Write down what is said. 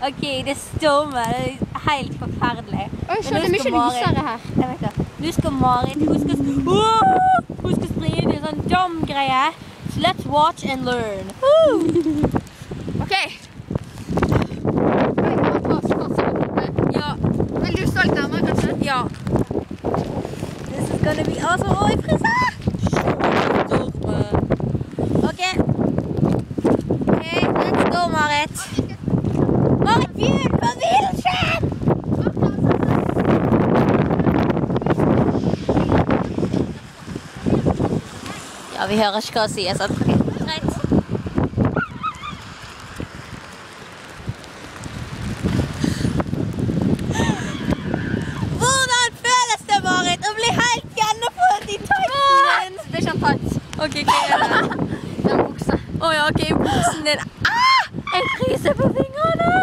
Ok, det stormer. Det er helt forferdelig. Oi, så det er mye lysere her. Jeg vet det. Nu skal Marit, hun skal springe ut i en sånn jump-greie. So let's watch and learn. Ok. Ja. Vil du stå litt nærmere, kanskje? Ja. This is gonna be awesome. Oi, fryser! Ok. Ok, let's go, Marit. Marit, begynn på vilskjær! Ja, vi hører ikke hva hun sier, sant? Ok, greit. Hvordan føles det, Marit, å bli helt gjennomført i tightsen din? Det er ikke en tights. Ok, hva er det? Det er en bukse. Åja, ok, buksen din. Ah! Jeg fryser på fingrene!